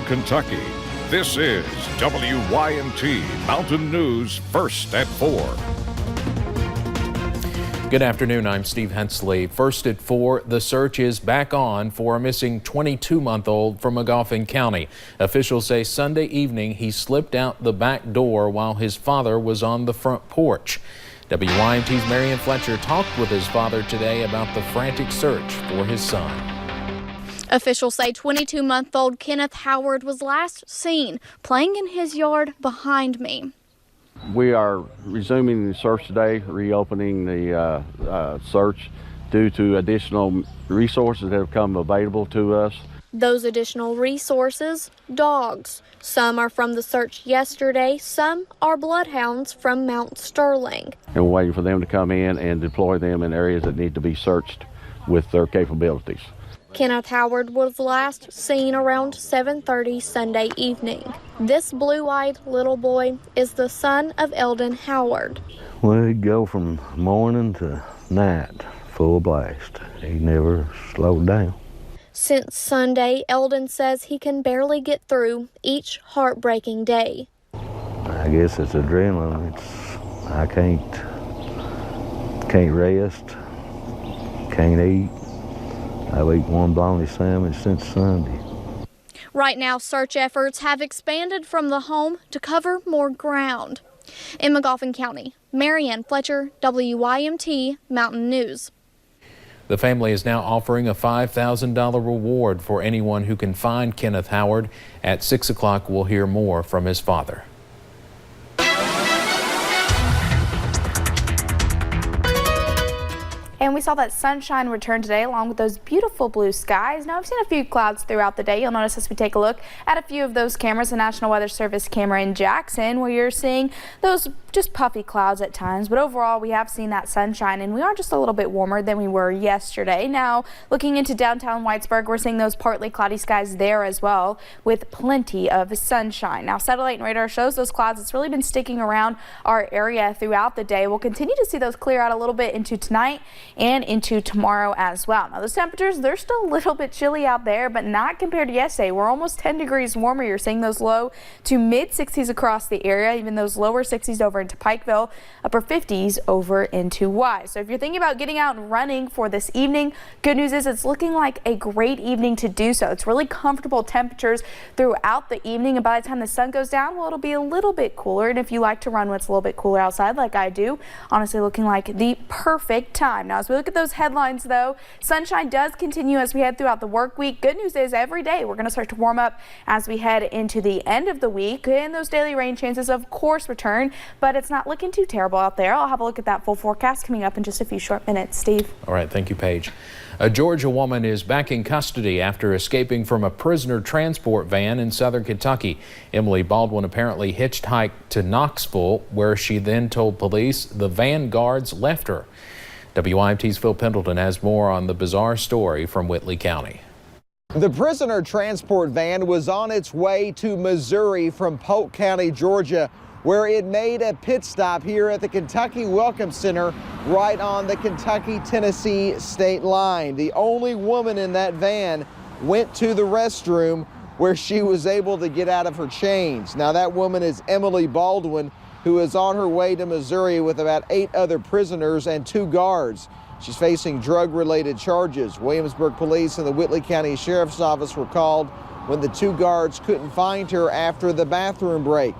Kentucky. This is WYMT Mountain News First at 4. Good afternoon, I'm Steve Hensley. First at 4, the search is back on for a missing 22-month-old from Magoffin County. Officials say Sunday evening he slipped out the back door while his father was on the front porch. WYMT's Marion Fletcher talked with his father today about the frantic search for his son. Officials say 22-month-old Kenneth Howard was last seen playing in his yard behind me. We are resuming the search today, reopening the search due to additional resources that have come available to us. Those additional resources, dogs. Some are from the search yesterday, some are bloodhounds from Mount Sterling. And we're waiting for them to come in and deploy them in areas that need to be searched with their capabilities. Kenneth Howard was last seen around 7:30 Sunday evening. This blue-eyed little boy is the son of Eldon Howard. Well, he'd go from morning to night, full blast. He never slowed down. Since Sunday, Eldon says he can barely get through each heartbreaking day. I guess it's adrenaline. I can't rest, can't eat. I've eaten one bologna sandwich since Sunday. Right now, search efforts have expanded from the home to cover more ground. In Magoffin County, Marianne Fletcher, WYMT Mountain News. The family is now offering a $5,000 reward for anyone who can find Kenneth Howard. At 6 o'clock, we'll hear more from his father. And we saw that sunshine return today along with those beautiful blue skies. Now, I've seen a few clouds throughout the day. You'll notice as we take a look at a few of those cameras, the National Weather Service camera in Jackson, where you're seeing those just puffy clouds at times. But overall, we have seen that sunshine, and we are just a little bit warmer than we were yesterday. Now, looking into downtown Whitesburg, we're seeing those partly cloudy skies there as well, with plenty of sunshine. Now, satellite and radar shows those clouds. It's really been sticking around our area throughout the day. We'll continue to see those clear out a little bit into tonight and into tomorrow as well. Now, those temperatures, they're still a little bit chilly out there, but not compared to yesterday. We're almost 10 degrees warmer. You're seeing those low to mid 60s across the area, even those lower 60s over into Pikeville, upper 50s over into Wise. So if you're thinking about getting out and running for this evening, good news is it's looking like a great evening to do so. It's really comfortable temperatures throughout the evening, and by the time the sun goes down, well, it'll be a little bit cooler. And if you like to run when it's a little bit cooler outside like I do, honestly looking like the perfect time. Now, as we look at those headlines, though, sunshine does continue as we head throughout the work week. Good news is every day we're going to start to warm up as we head into the end of the week, and those daily rain chances of course return, but it's not looking too terrible out there. I'll have a look at that full forecast coming up in just a few short minutes. Steve. All right, thank you, Paige. A Georgia woman is back in custody after escaping from a prisoner transport van in southern Kentucky. Emily Baldwin apparently hitchhiked to Knoxville, where she then told police the van guards left her. WYMT's Phil Pendleton has more on the bizarre story from Whitley County. The prisoner transport van was on its way to Missouri from Polk County, Georgia, where it made a pit stop here at the Kentucky Welcome Center right on the Kentucky-Tennessee state line. The only woman in that van went to the restroom where she was able to get out of her chains. Now, that woman is Emily Baldwin, who is on her way to Missouri with about 8 other prisoners and 2 guards. She's facing drug-related charges. Williamsburg Police and the Whitley County Sheriff's Office were called when the 2 guards couldn't find her after the bathroom break.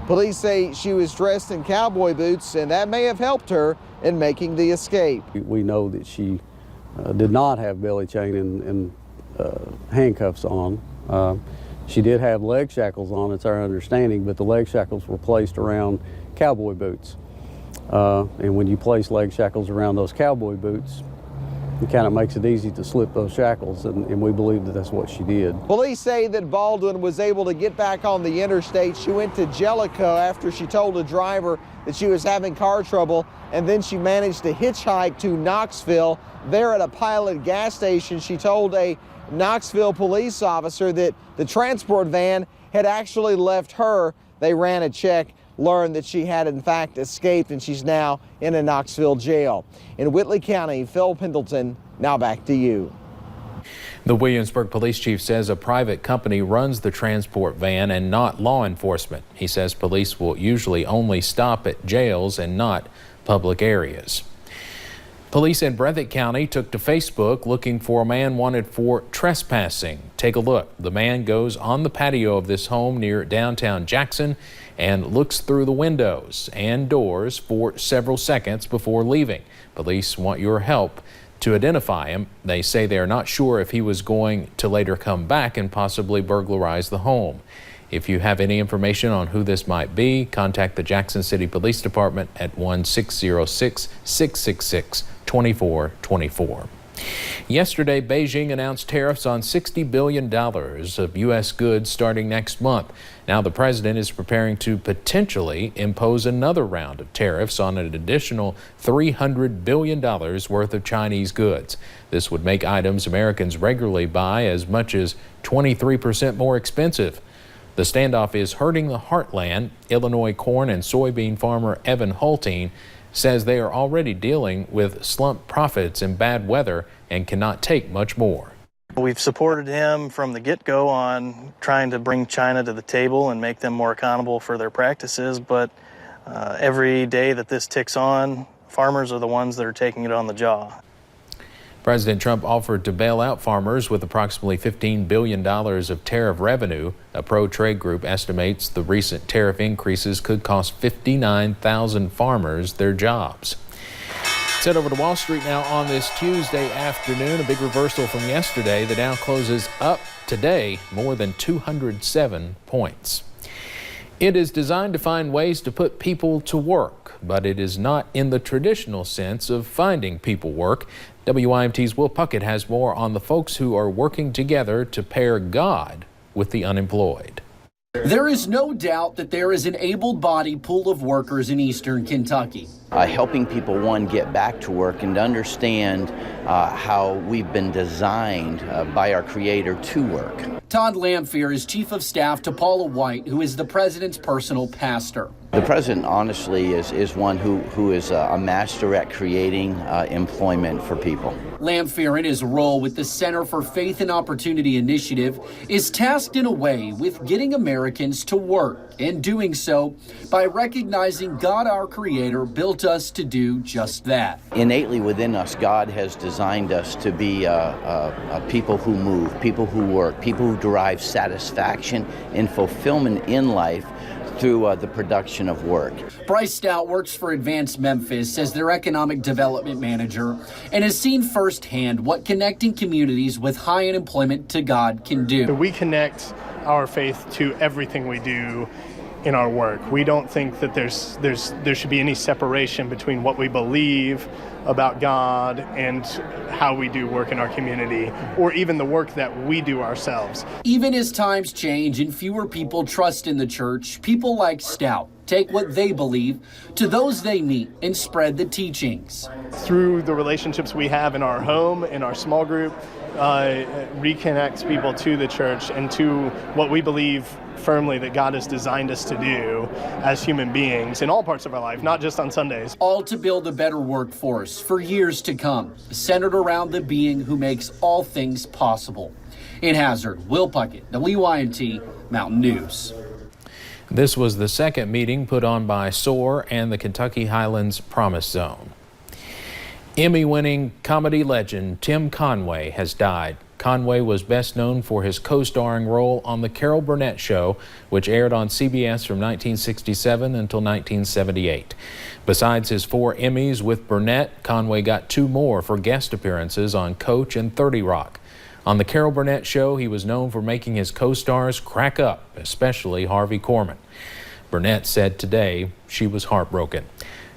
Police say she was dressed in cowboy boots, and that may have helped her in making the escape. We know that she did not have belly chain and handcuffs on. She did have leg shackles on, it's our understanding, but the leg shackles were placed around cowboy boots. And when you place leg shackles around those cowboy boots, it kind of makes it easy to slip those shackles, and we believe that that's what she did. Police say that Baldwin was able to get back on the interstate. She went to Jellicoe after she told a driver that she was having car trouble, and then she managed to hitchhike to Knoxville. There at a Pilot gas station, she told a Knoxville police officer that the transport van had actually left her. They ran a check, learned that she had in fact escaped, and she's now in a Knoxville jail. In Whitley County, Phil Pendleton, now back to you. The Williamsburg police chief says a private company runs the transport van and not law enforcement. He says police will usually only stop at jails and not public areas. Police in Breathitt County took to Facebook looking for a man wanted for trespassing. Take a look. The man goes on the patio of this home near downtown Jackson and looks through the windows and doors for several seconds before leaving. Police want your help to identify him. They say they are not sure if he was going to later come back and possibly burglarize the home. If you have any information on who this might be, contact the Jackson City Police Department at 1-606-666-2424. Yesterday, Beijing announced tariffs on $60 billion of U.S. goods starting next month. Now the president is preparing to potentially impose another round of tariffs on an additional $300 billion worth of Chinese goods. This would make items Americans regularly buy as much as 23% more expensive. The standoff is hurting the heartland. Illinois corn and soybean farmer Evan Hulteen says they are already dealing with slump profits and bad weather and cannot take much more. We've supported him from the get-go on trying to bring China to the table and make them more accountable for their practices, but every day that this ticks on, farmers are the ones that are taking it on the jaw. President Trump offered to bail out farmers with approximately $15 billion of tariff revenue. A pro-trade group estimates the recent tariff increases could cost 59,000 farmers their jobs. Let's head over to Wall Street now on this Tuesday afternoon. A big reversal from yesterday. The Dow closes up today more than 207 points. It is designed to find ways to put people to work, but it is not in the traditional sense of finding people work. WYMT's Will Puckett has more on the folks who are working together to pair God with the unemployed. There is no doubt that there is an able-bodied pool of workers in eastern Kentucky. Helping people, one, get back to work and to understand how we've been designed by our Creator to work. Todd Lamphere is chief of staff to Paula White, who is the president's personal pastor. The president, honestly, is one who is a master at creating employment for people. Lamphere, in his role with the Center for Faith and Opportunity Initiative, is tasked in a way with getting Americans to work, and doing so by recognizing God, our Creator, built us to do just that. Innately within us, God has designed us to be a people who move, people who work, people who derive satisfaction and fulfillment in life through the production of work. Bryce Stout works for Advanced Memphis as their economic development manager and has seen firsthand what connecting communities with high unemployment to God can do. We connect our faith to everything we do in our work. We don't think that there should be any separation between what we believe about God and how we do work in our community, or even the work that we do ourselves. Even as times change and fewer people trust in the church, people like Stout take what they believe to those they meet and spread the teachings. Through the relationships we have in our home, in our small group, reconnects people to the church and to what we believe firmly that God has designed us to do as human beings in all parts of our life, not just on Sundays. All to build a better workforce for years to come, centered around the being who makes all things possible. In Hazard, Will Puckett, WYMT Mountain News. This was the second meeting put on by SOAR and the Kentucky Highlands Promise Zone. Emmy-winning comedy legend Tim Conway has died. Conway was best known for his co-starring role on The Carol Burnett Show, which aired on CBS from 1967 until 1978. Besides his 4 Emmys with Burnett, Conway got 2 more for guest appearances on Coach and 30 Rock. On The Carol Burnett Show, he was known for making his co-stars crack up, especially Harvey Korman. Burnett said today she was heartbroken.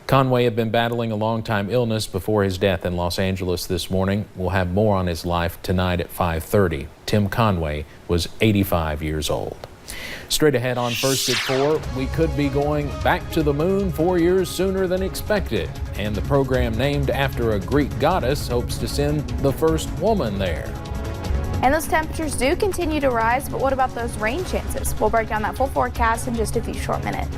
Conway had been battling a long-time illness before his death in Los Angeles this morning. We'll have more on his life tonight at 5:30. Tim Conway was 85 years old. Straight ahead on First at 4, we could be going back to the moon 4 years sooner than expected. And the program named after a Greek goddess hopes to send the first woman there. And those temperatures do continue to rise, but what about those rain chances? We'll break down that full forecast in just a few short minutes.